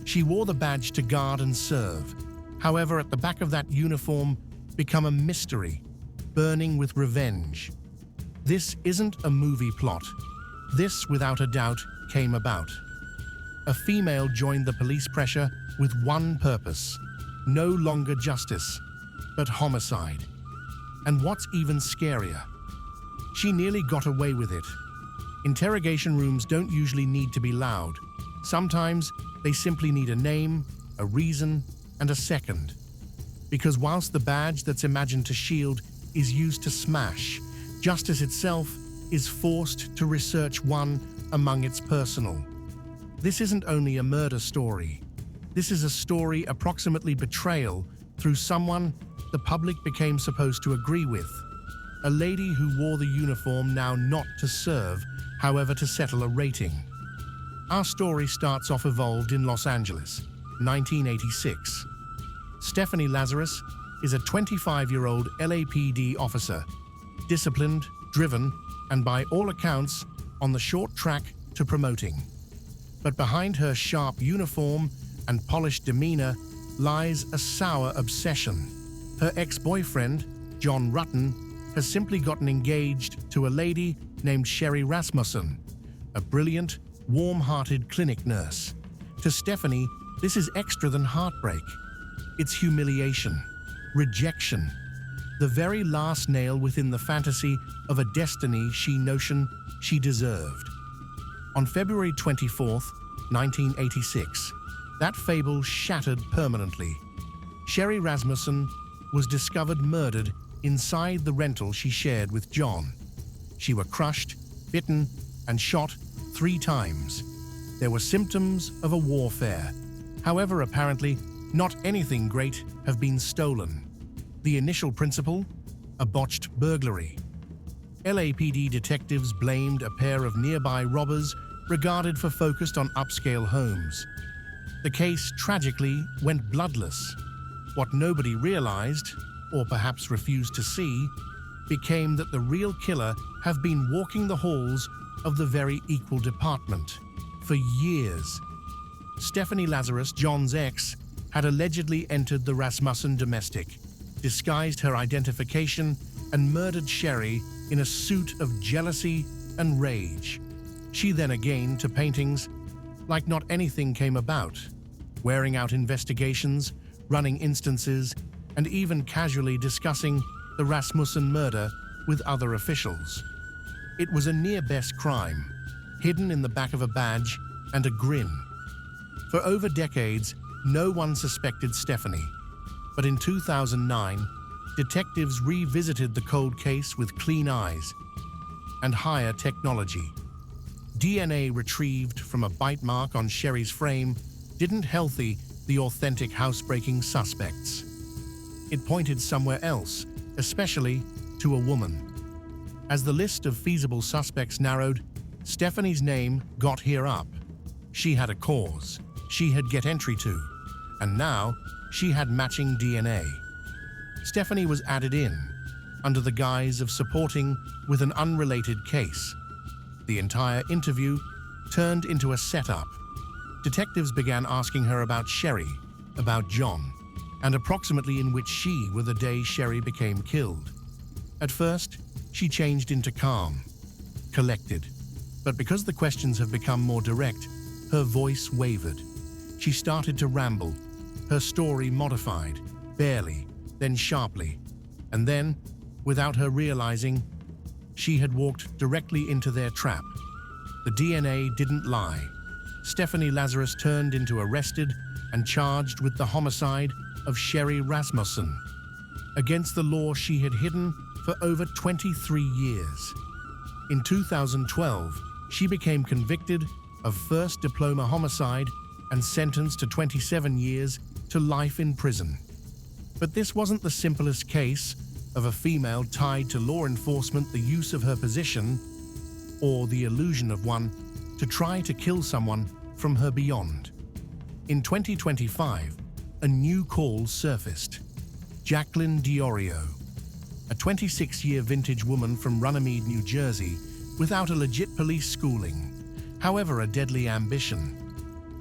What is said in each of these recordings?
She wore the badge to guard and serve. However, at the back of that uniform became a mystery, burning with revenge. This isn't a movie plot. This, without a doubt, came about. A female joined the police pressure with one purpose: no longer justice, but homicide. And what's even scarier, she nearly got away with it. Interrogation rooms don't usually need to be loud. Sometimes they simply need a name, a reason, and a second. Because whilst the badge that's imagined to shield is used to smash, justice itself is forced to research one among its personal. This isn't only a murder story. This is a story approximately betrayal through someone the public became supposed to agree with. A lady who wore the uniform now not to serve, however to settle a rating. Our story starts off evolved in Los Angeles, 1986. Stephanie Lazarus is a 25-year-old LAPD officer, disciplined, driven, and by all accounts, on the short track to promoting. But behind her sharp uniform and polished demeanor lies a sour obsession. Her ex-boyfriend, John Rutten, has simply gotten engaged to a lady named Sherry Rasmussen, a brilliant, warm-hearted clinic nurse. To Stephanie, this is extra than heartbreak. It's humiliation, rejection, the very last nail within the fantasy of a destiny she deserved. On February 24th, 1986, that fable shattered permanently. Sherry Rasmussen was discovered murdered inside the rental she shared with John. She was crushed, bitten, and shot 3 times. There were symptoms of a warfare. However, apparently, not anything great have been stolen. The initial principle? A botched burglary. LAPD detectives blamed a pair of nearby robbers regarded for focused on upscale homes. The case tragically went bloodless. What nobody realized, or perhaps refused to see, became that the real killer have been walking the halls of the very equal department for years. Stephanie Lazarus, John's ex, had allegedly entered the Rasmussen domestic, disguised her identification, and murdered Sherry in a suit of jealousy and rage. She then again to paintings like not anything came about, wearing out investigations, running instances, and even casually discussing the Rasmussen murder with other officials. It was a near-best crime, hidden in the back of a badge and a grin. For over decades, no one suspected Stephanie, but in 2009, detectives revisited the cold case with clean eyes and higher technology. DNA retrieved from a bite mark on Sherry's frame didn't healthy the authentic housebreaking suspects. It pointed somewhere else, especially to a woman. As the list of feasible suspects narrowed, Stephanie's name got here up. She had a cause she had get entry to, and now she had matching DNA. Stephanie was added in, under the guise of supporting with an unrelated case. The entire interview turned into a setup. Detectives began asking her about Sherry, about John, and approximately in which she were the day Sherry became killed. At first, she changed into calm, collected, but because the questions have become more direct, her voice wavered. She started to ramble, her story modified, barely, then sharply, and then, without her realizing, she had walked directly into their trap. The DNA didn't lie. Stephanie Lazarus turned into arrested and charged with the homicide of Sherry Rasmussen, against the law she had hidden for over 23 years. In 2012, she became convicted of first diploma homicide and sentenced to 27 years to life in prison. But this wasn't the simplest case of a female tied to law enforcement, the use of her position, or the illusion of one, to try to kill someone from her beyond. In 2025, a new call surfaced. Jacqueline Diorio, a 26-year vintage woman from Runnymede, New Jersey, without a legit police schooling, however a deadly ambition.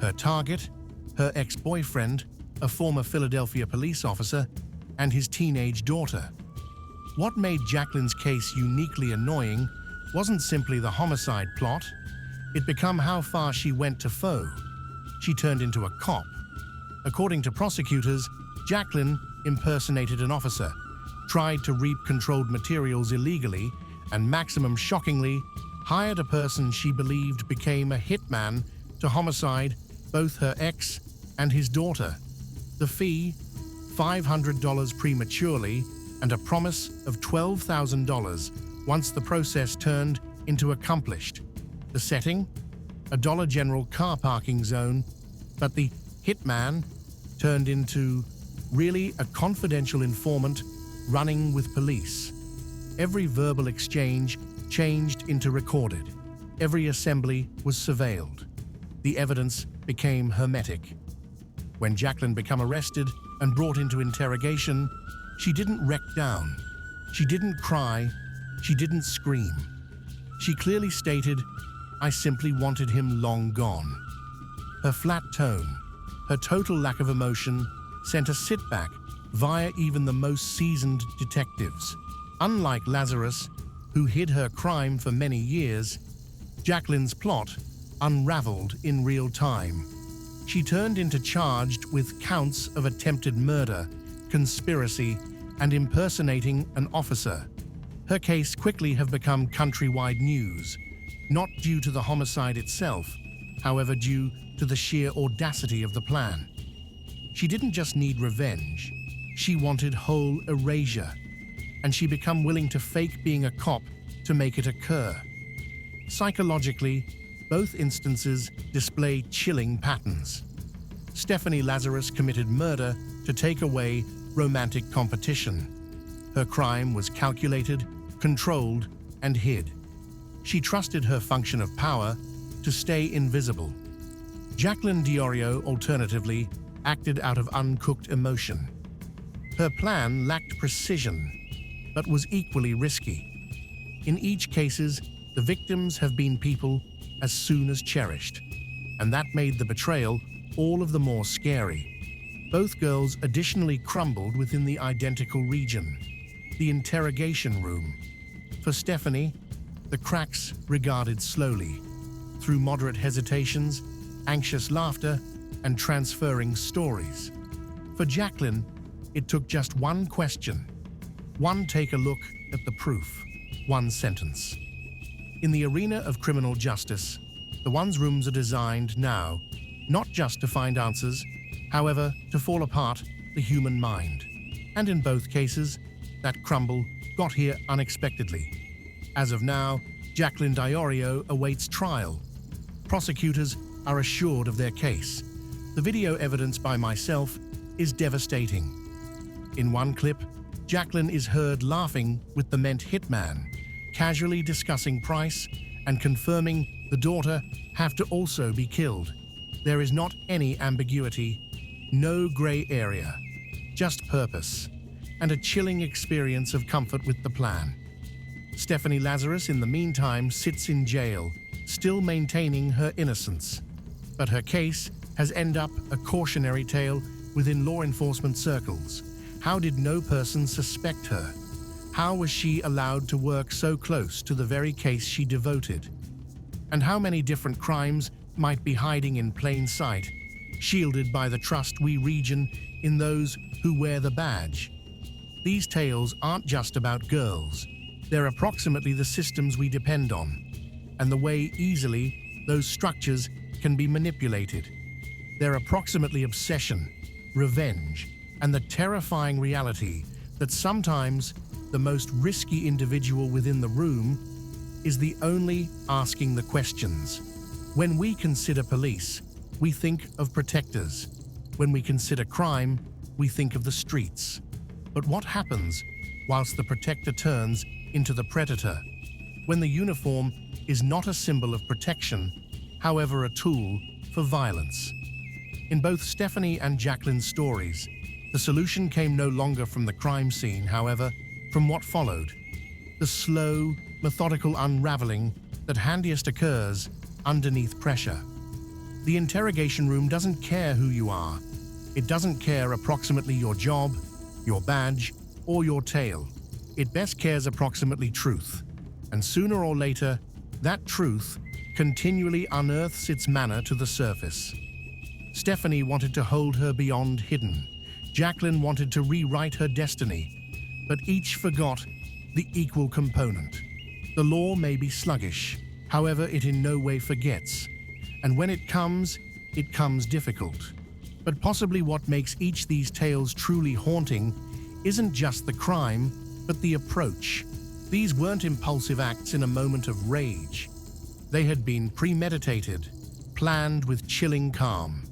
Her target? her ex-boyfriend, a former Philadelphia police officer, and his teenage daughter. What made Jacqueline's case uniquely annoying wasn't simply the homicide plot. It became how far she went to foe. She turned into a cop. According to prosecutors, Jacqueline impersonated an officer, tried to reap controlled materials illegally, and maximum shockingly, hired a person she believed became a hitman to homicide both her ex and his daughter. The fee, $500 prematurely, and a promise of $12,000 once the process turned into accomplished. The setting? A Dollar General car parking zone, but the hitman turned into really a confidential informant running with police. Every verbal exchange changed into recorded. Every assembly was surveilled. The evidence became hermetic. When Jacqueline became arrested and brought into interrogation, she didn't wreck down. She didn't cry. She didn't scream. She clearly stated, "I simply wanted him long gone." Her flat tone, her total lack of emotion, sent a sit-back via even the most seasoned detectives. Unlike Lazarus, who hid her crime for many years, Jacqueline's plot unraveled in real time. She turned into charged with counts of attempted murder, conspiracy, and impersonating an officer. Her case quickly have become countrywide news, not due to the homicide itself, however due to the sheer audacity of the plan. She didn't just need revenge, she wanted whole erasure, and she became willing to fake being a cop to make it occur. Psychologically, both instances display chilling patterns. Stephanie Lazarus committed murder to take away romantic competition. Her crime was calculated, controlled, and hid. She trusted her function of power to stay invisible. Jacqueline Diorio, alternatively, acted out of uncooked emotion. Her plan lacked precision, but was equally risky. In each cases, the victims have been people as soon as cherished, and that made the betrayal all of the more scary. Both girls additionally crumbled within the identical region, the interrogation room. For Stephanie, the cracks regarded slowly, through moderate hesitations, anxious laughter, and transferring stories. For Jacqueline, it took just one question, one take a look at the proof, one sentence. In the arena of criminal justice, the one's rooms are designed now, not just to find answers, however, to fall apart the human mind. And in both cases, that crumble got here unexpectedly. As of now, Jacqueline Diorio awaits trial. Prosecutors are assured of their case. The video evidence by myself is devastating. In one clip, Jacqueline is heard laughing with the meant hitman, casually discussing price and confirming the daughter have to also be killed. There is not any ambiguity, no gray area, just purpose, and a chilling experience of comfort with the plan. Stephanie Lazarus, in the meantime, sits in jail, still maintaining her innocence. But her case has ended up a cautionary tale within law enforcement circles. How did no person suspect her? How was she allowed to work so close to the very case she devoted? And how many different crimes might be hiding in plain sight, shielded by the trust we region in those who wear the badge? These tales aren't just about girls. They're approximately the systems we depend on, and the way easily those structures can be manipulated. They're approximately obsession, revenge, and the terrifying reality that sometimes the most risky individual within the room is the only asking the questions. When we consider police, we think of protectors. When we consider crime, we think of the streets. But what happens whilst the protector turns into the predator? When the uniform is not a symbol of protection, however a tool for violence. In both Stephanie and Jacqueline's stories, the solution came no longer from the crime scene, however, from what followed. The slow, methodical unraveling that handiest occurs underneath pressure. The interrogation room doesn't care who you are. It doesn't care approximately your job, your badge, or your tale. It best cares approximately truth. And sooner or later, that truth continually unearths its manner to the surface. Stephanie wanted to hold her beyond hidden. Jacqueline wanted to rewrite her destiny, but each forgot the equal component. The law may be sluggish, however, it in no way forgets. And when it comes difficult. But possibly what makes each these tales truly haunting isn't just the crime, but the approach. These weren't impulsive acts in a moment of rage. They had been premeditated, planned with chilling calm.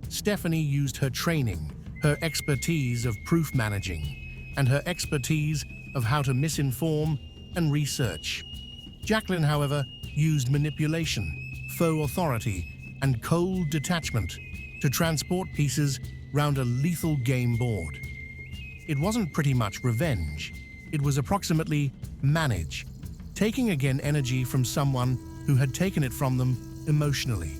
Stephanie used her training, her expertise of proof managing, and her expertise of how to misinform and research. Jacqueline, however, used manipulation, faux authority, and cold detachment to transport pieces round a lethal game board. It wasn't pretty much revenge. It was approximately manage, taking again energy from someone who had taken it from them emotionally.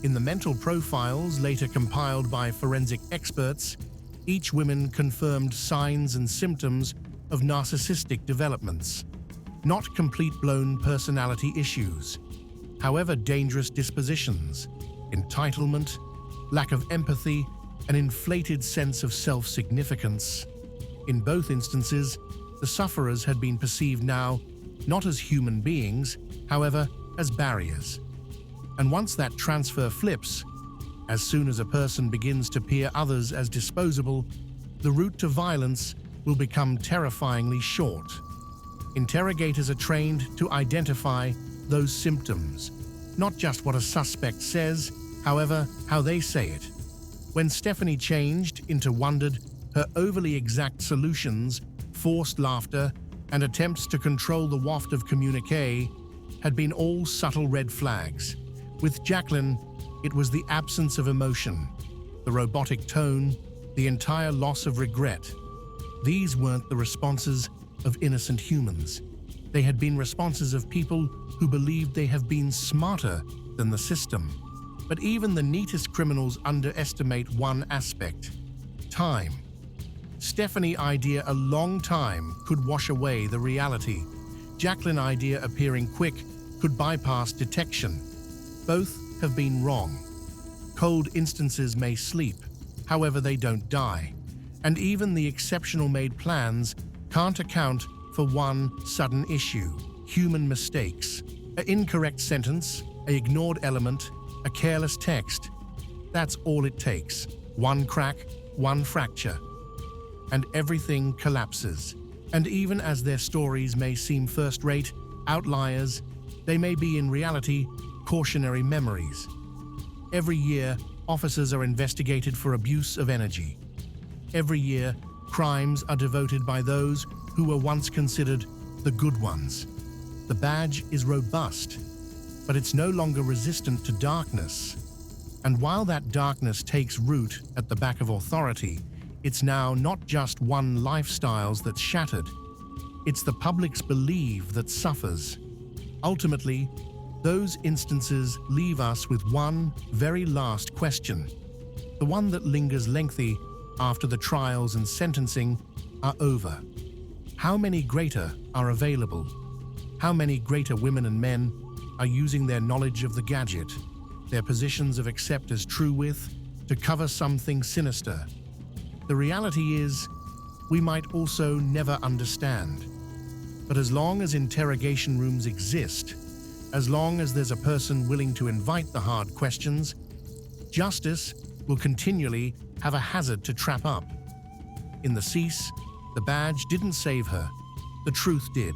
In the mental profiles later compiled by forensic experts, each woman confirmed signs and symptoms of narcissistic developments, not complete-blown personality issues. However, dangerous dispositions, entitlement, lack of empathy, an inflated sense of self-significance. In both instances, the sufferers had been perceived now not as human beings, however, as barriers. And once that transfer flips, as soon as a person begins to peer others as disposable, the route to violence will become terrifyingly short. Interrogators are trained to identify those symptoms, not just what a suspect says, however, how they say it. When Stephanie changed into wondered, her overly exact solutions, forced laughter, and attempts to control the waft of communique had been all subtle red flags. With Jacqueline, it was the absence of emotion, the robotic tone, the entire loss of regret. These weren't the responses of innocent humans. They had been responses of people who believed they have been smarter than the system. But even the neatest criminals underestimate one aspect: time. Stephanie idea a long time could wash away the reality. Jacqueline idea appearing quick could bypass detection. Both have been wrong. Cold instances may sleep, however they don't die. And even the exceptional made plans can't account for one sudden issue: human mistakes. An incorrect sentence, an ignored element, a careless text. That's all it takes. One crack, one fracture, and everything collapses. And even as their stories may seem first-rate, outliers, they may be in reality cautionary memories. Every year, officers are investigated for abuse of energy. Every year, crimes are devoted by those who were once considered the good ones. The badge is robust, but it's no longer resistant to darkness. And while that darkness takes root at the back of authority, it's now not just one lifestyles that's shattered. It's the public's belief that suffers. Ultimately, those instances leave us with one very last question, the one that lingers lengthy after the trials and sentencing are over. How many greater are available? How many greater women and men are using their knowledge of the gadget, their positions of accept as true with, to cover something sinister? The reality is, we might also never understand. But as long as interrogation rooms exist, as long as there's a person willing to invite the hard questions, justice will continually have a hazard to trap up. In the cease, the badge didn't save her, the truth did.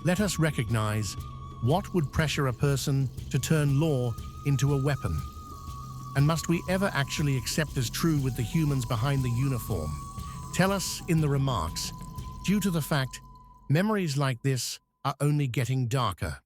Let us recognize what would pressure a person to turn law into a weapon. And must we ever actually accept as true with the humans behind the uniform? Tell us in the remarks, due to the fact memories like this are only getting darker.